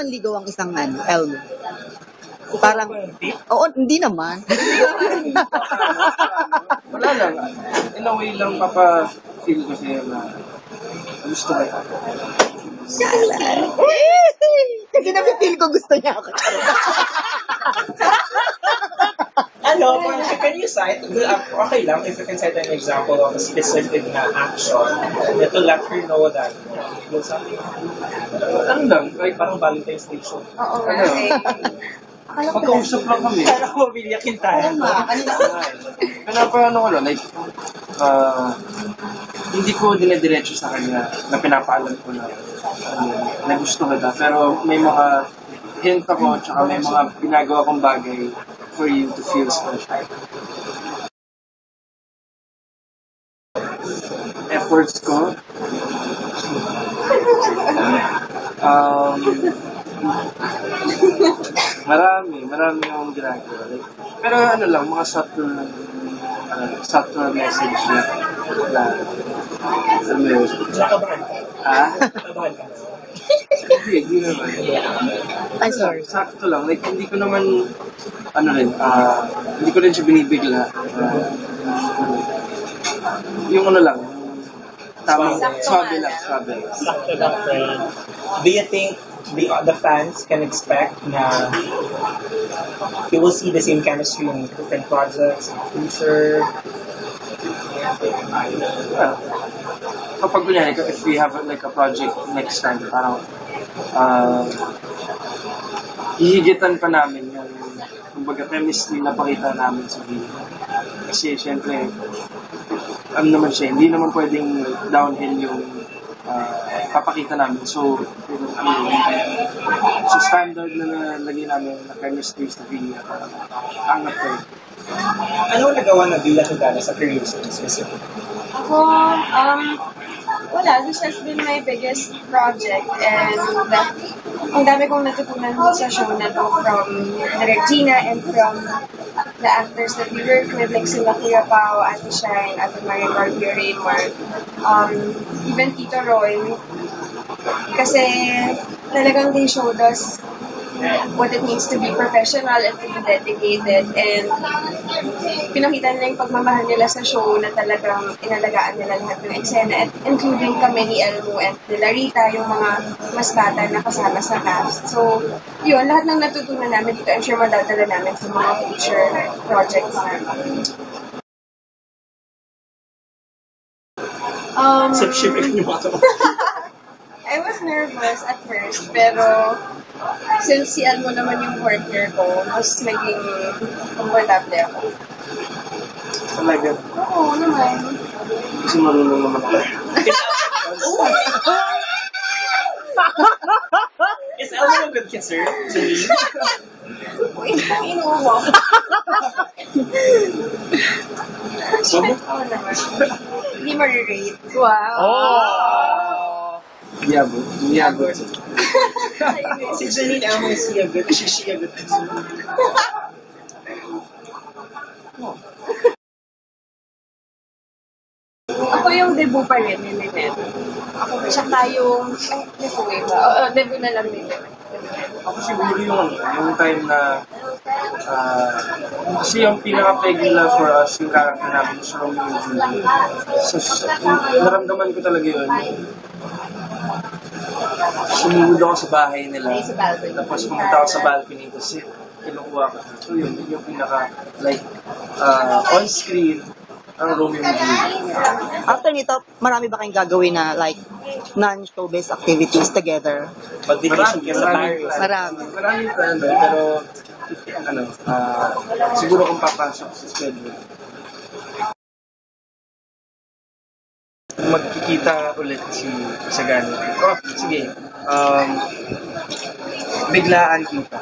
manligaw ang isang Elmo? Parang, oo, hindi naman. Wala lang. In a way lang, feel ko siya na gusto ko. Kasi napipil ko gusto niya ako. Can you cite, okay lang if you can cite an example of a specific na action to let her know that something, Ano lang, like, parang Valentine's Day show. Oo, Ano? Magkausap lang kami. Parang mabilyakin tayo. Ano like, hindi ko dinediretso sa kanya na pinapaalam ko na gusto kita. Pero may mga hint ako, tsaka may mga ginagawa kong bagay for you to feel special. Efforts ko, marami akong ginagawa. Like, pero ano lang, mga subtle message na alam mo yun. Nakabahan ka. Ha? Nakabahan ka. Hindi naman. Ay, sorry. Sakto lang. Like, hindi ko naman, hindi ko rin siya binibigla. Yung ano lang, tamang, swabe lang. Sakto lang, friend. Do you think the fans can expect na you will see the same chemistry in different projects in the future? Kapag kunyari, if we have like a project next time, parang hihigitan pa namin yung kumbaga chemistry na pakita namin sa video. Kasi syempre, ano naman siya, hindi naman pwedeng downhill yung papakita namin. So standard na nalagay namin na chemistry sa video, angat ko. Ano nagawa na Villa Tugana sa career specific? Ako, wala. This has been my biggest project and ang dami kong natutunan sa show na to from Direk Gina and from the actors that we work with, like sila Kuya Pao, Ate Shine, Ate Maria Barbie Raymond, even Tito Roy. Kasi talagang they showed us what it means to be professional and to be dedicated, and pinakita nila yung pagmamahal nila sa show na talagang inalagaan nila lahat ng eksena, at including kami ni Elmo and nila Rita, yung mga mas bata na kasama sa cast. So, yun, lahat ng natutunan namin dito, I'm sure madadala namin sa mga future projects namin. Sip-shipping yung mga I was nervous at first, pero since si Elmo naman yung partner ko, mas naging komportable ako. Talaga. Oo naman. Kasi marunong naman ako. Is Elmo a good kisser? Wait, ang inuwa. Oo naman. Hindi ma-rate. Oh! Yabot. Si Janine Elmo is she a good kisser? Ako yung debut pa rin ni Lynette. Ako siya yung... debut ba? Debut na lang ni Lynette. Ako siguro yung time na kasi yung pinaka-peg nila for us, yung character namin sa Romeo and Juliet. So, naramdaman ko talaga yun. Sumugod ako sa bahay nila. Tapos pumunta ako sa balcony kasi kinukuha ko. So yun yung pinaka, like, on-screen, ang Romeo and Juliet. After nito, marami ba kayong gagawin na like non-showbiz activities together? Pag-vacation ka sa Paris. Marami. Pero siguro kung papasok sa schedule, magkikita ulit si Sagani. Oh, sige. Biglaan kita.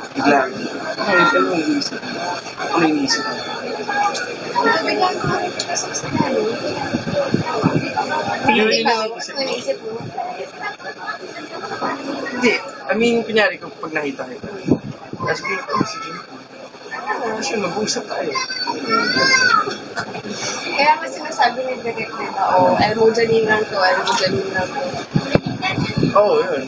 Ano yung iisip mo? Hindi. I mean, kunyari kung pag nakita kita. Kasi sige. Kasi mag-uusap tayo. Kaya nga sinasabi ni Direk nila, Elmo Janine lang to. Oo, yun.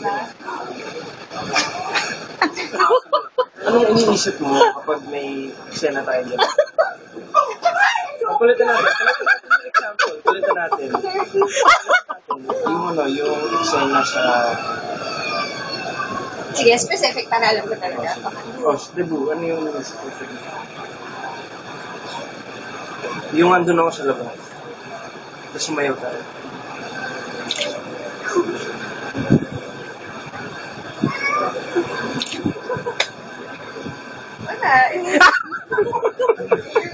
Anong iniisip mo kapag may eksena tayo dyan? Kulitan natin yung example. Kulitan natin. Yung eksena sa... Sige, specific para alam ko talaga. Oh, sa debut. Ano yung iniisip mo sa debut? Yung andun ako sa labas. Tapos sumayaw tayo. Wala.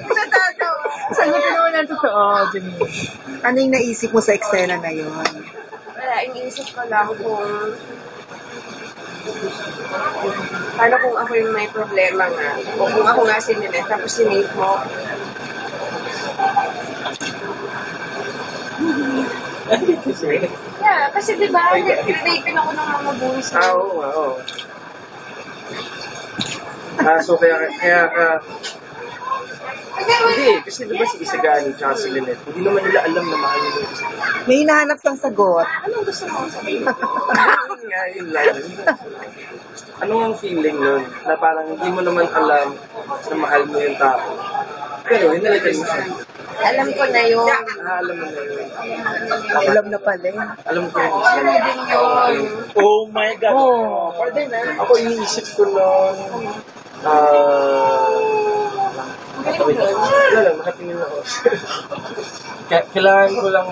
Natatawa. Sagot ko naman ang totoo, Janine. Ano yung naisip mo sa eksena na yun? Wala, iniisip ko lang kung paano kung ako yung may problema nga. O kung ako nga si Lynette, tapos sinave mo. Yeah, kasi diba, rapin ako ng mga boys. Oo nga, oo. So kaya ka... Hindi, kasi diba si Isagani tsaka si Lynette, hindi naman nila alam na mahal nila yung Isagani. May hinahanap kang sagot. Anong gusto mo sabihin? Yun nga, yun lang. Ano ang feeling nun? Na parang hindi mo naman alam na mahal mo yung tao. Pero, hinalikan mo siya. Alam ko na yun. Alam mo na yun. Alam na pala eh. Alam ko yun. Alam mo din yun. Oh my God. Oh. Pwede na. Ako iniisip ko nun, wala lang, makatingin ako. Kailangan ko lang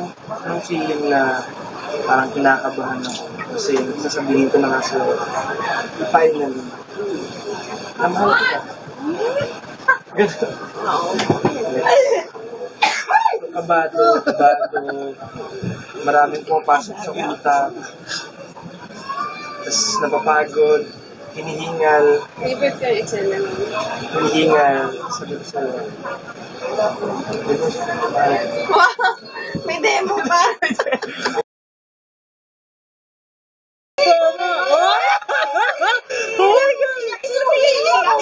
ng feeling na parang kinakabahan ako. Kasi sasabihin ko na nga sa finally, na mahal kita. Kabado, maraming pumapasok sa utak. Tapos napapagod, hinihingal, Favorite ko yung eksena mo. hinihingal, sabi ko sa'yo. May demo pa.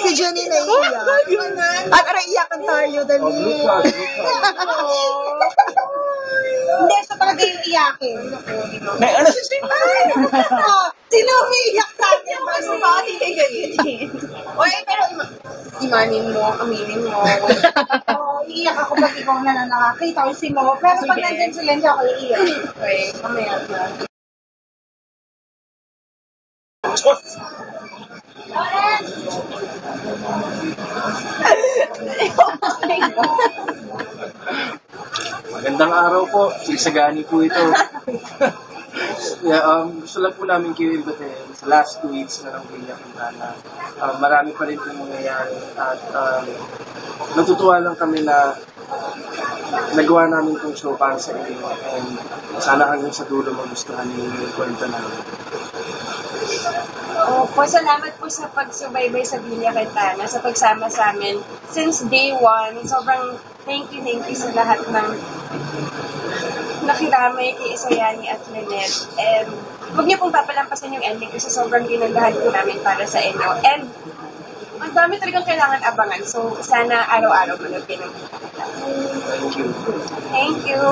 Si Janine na iiyak. At aray, iyakan tayo, dali. Hindi, sa talaga yung iyakin. May ano? Sino umiiyak sa akin? Mas pati kay ganyan. Uy, pero imanin mo, aminin mo. Iiyak ako pag ikaw na nakakita ko si Mo. Pero pag nandyan sila, hindi ako iiyak. Okay, mamaya na. Magandang araw po, si Isagani po ito. Yeah, gusto lang po namin kayo imbitahin sa last 2 weeks na ng Villa Quintana. Marami pa rin po mangyayari at natutuwa lang kami na nagawa namin itong show para sa inyo and sana hanggang sa dulo magustuhan niyo yung kwento namin. Po, salamat po sa pagsubaybay sa Villa Quintana, sa pagsama sa amin. Since day 1, sobrang thank you sa lahat ng nakiramay kay Isayani at Lynette. And huwag niyo pong papalampasan yung ending kasi sobrang ginandahan po namin para sa inyo. And ang dami talagang kailangan abangan. So, sana araw-araw manood kayo ng Thank you. Thank you.